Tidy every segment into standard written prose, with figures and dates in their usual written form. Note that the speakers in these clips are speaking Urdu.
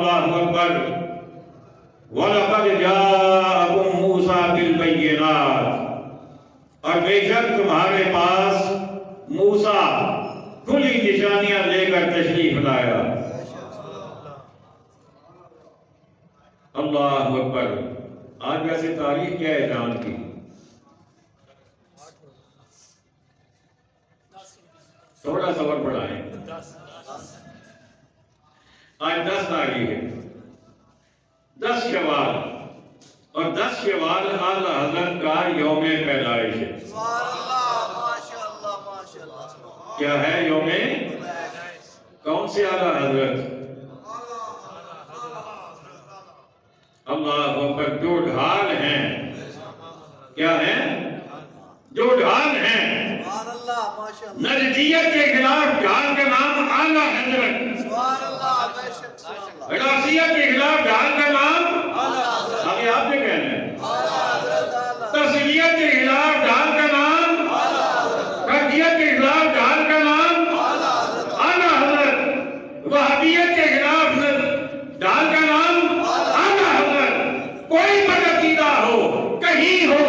اللہ اکبر وَلَقَدْ جَاءَكُم مُوسَىٰ بِالْبَيِّنَاتِ، اور بے شک تمہارے پاس موسیٰ کھلی نشانیاں لے کر تشریف لایا۔ اللہ اکبر۔ آج ویسے تاریخ کیا ہے چاند کی؟ تھوڑا صبر بڑھائیں، آج 10 تاریخ ہے، 10 شوال، اور 10 شوال اعلیٰ حضرت کا یوم پیدائش ہے۔ کیا ہے یوم؟ کون سے اعلیٰ حضرت؟ اللہ اکبر۔ جو ڈھال ہیں، کیا ہیں؟ جو ڈھال ہیں، نجدیت کے خلاف ڈھال کا نام اعلیٰ حضرت، غلاسیت کے خلاف ڈھال کا نام ابھی آپ نے کہنا ہے، تصویت کے خلاف ڈھال کا نام، قدیت کے خلاف ڈھال کا نام اعلیٰ حضرت، وہابیت کے خلاف ڈھال کا نام اعلیٰ حضرت۔ کوئی بدعقیدہ ہو، کہیں ہو،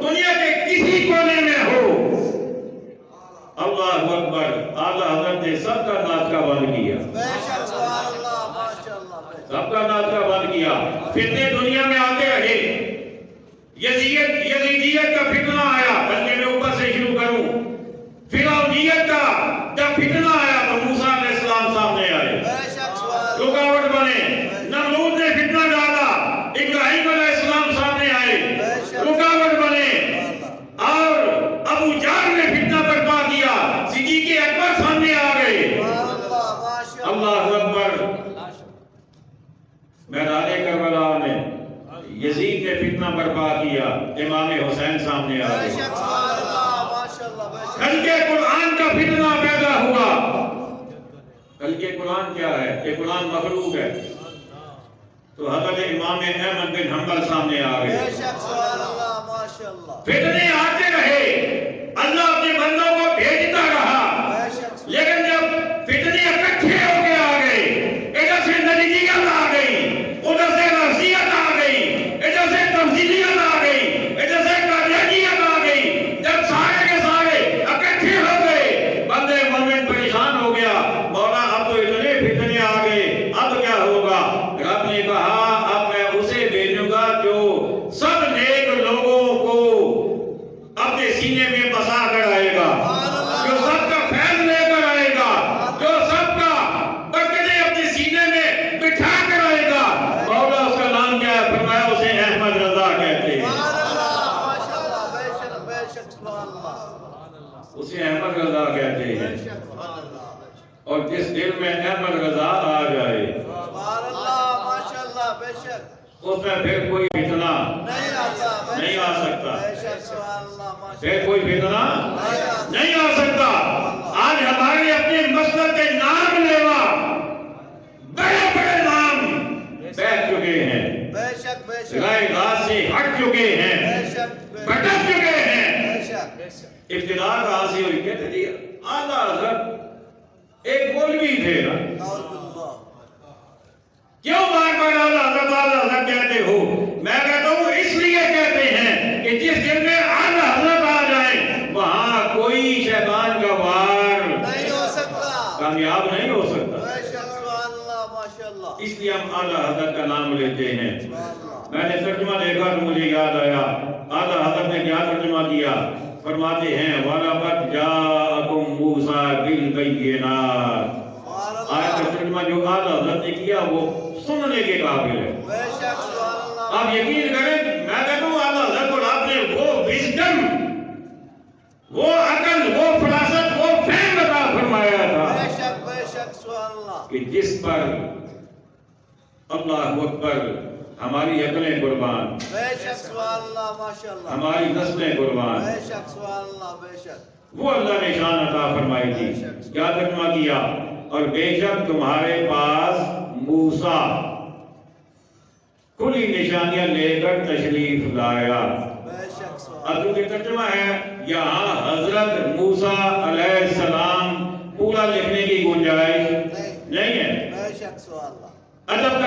دنیا کے کسی کونے میں ہو، اللہ اکبر، اعلیٰ حضرت نے سب کا ناطقہ بند کیا، سب کا ناطقہ بند کیا۔ فتنے دنیا میں آتے رہے، یزیدیت کا فتنہ آیا، بلکہ میں اوپر سے شروع کروں، فرعونیت کا جب فتنہ آیا تو موسیٰ علیہ السلام سامنے آئے، رکاوٹ بنے۔ نمرود نے فتنہ ڈالا، ابراہیم علیہ السلام سامنے آئے، رکاوٹ بنے۔ اور ابو جہل نے فتنہ برپا کیا، صدیق اکبر سامنے آ گئے۔ اللہ اکبر۔ میدان کربلا میں یزید نے فتنہ برپا کیا، امام حسین سامنے آ گئے۔ خلق قرآن کا فتنہ پیدا ہوا۔ خلق قرآن کیا ہے؟ یہ قرآن مخلوق ہے، تو حضرت امام احمد بن حنبل سامنے آ گئے۔ فتنے آتے رہے، اللہ اپنے بندوں کو بھیجتا رہا، لیکن جب فتنے اکٹھے ہو کے آ گئے، ادھر سے نجدیت آ گئی، ادھر سے رفضیت آ گئی، ادھر سے تفضیلیت آ گئی، ادھر سے قادیانیت آ گئی، جب سارے کے سارے اکٹھے ہو گئے، بندے مومن پریشان ہو گیا، مولا اب تو اتنے فتنے آ گئے، اب کیا ہوگا؟ رب نے کہا اب میں اسے بھیجوں گا جو سب نیک لوگوں کو اپنے سینے میں بسا کر آئے گا، جو سب کا فیض لے کر آئے گا، جو سب کا برکتیں اپنے سینے میں بٹھا کر آئے گا۔ مولا اس کا نام کیا ہے؟ فرمایا اسے احمد رضا کہتے ہیں، اسے احمد رضا کہتے ہیں۔ اور جس دل میں احمد رضا آ جائے اس میں پھر کوئی فتنہ نہیں آ سکتا، پھر کوئی فتنہ نہیں آ سکتا۔ آج ہمارے اپنے مسلک کے نام لیوا بڑے بڑے نام بیٹھ چکے ہیں، رائے راست سے ہٹ چکے ہیں، بھٹک چکے ہیں۔ ابتدا کہاں سے ہوئی؟ کہتے تھے اعلیٰ حضرت ایک مولوی تھے نا، کیوں بار بار اعلیٰ حضرت کہتے ہو؟ میں کہتا ہوں اس لیے کہتے ہیں کہ جس دل میں اعلیٰ حضرت آ جائے وہاں کوئی شیطان کا وار نہیں ہو سکتا، کامیاب نہیں ہو سکتا۔ اس لیے ہم اعلیٰ حضرت کا نام لیتے ہیں۔ میں نے ترجمہ دیکھا تو مجھے یاد آیا، اعلیٰ حضرت نے کیا ترجمہ کیا؟ فرماتے ہیں وَلَقَدْ جَاءَكُم مُوسَىٰ بِالْبَيِّنَاتِ۔ آیت کا ترجمہ جو اعلیٰ حضرت نے کیا وہ سننے کے قابل ہے۔ آپ یقین کریں، میں کہتا ہوں اعلیٰ حضرت اور آپ نے وہ وزڈم، وہ عقل، وہ فراست، وہ فہم عطا فرمایا تھا کہ جس پر اللہ اکبر ہماری عقلیں قربان، ہماری نسلیں قربان، وہ اللہ نے شان عطا فرمائی تھی۔ کیا ترجمہ کیا؟ اور بے شک تمہارے پاس موسیٰ کھلی نشانیاں لے کر تشریف لایا۔ اب جو ترجمہ ہے یہاں حضرت موسیٰ علیہ السلام پورا لکھنے کی گنجائش نہیں ہے۔ ادب کا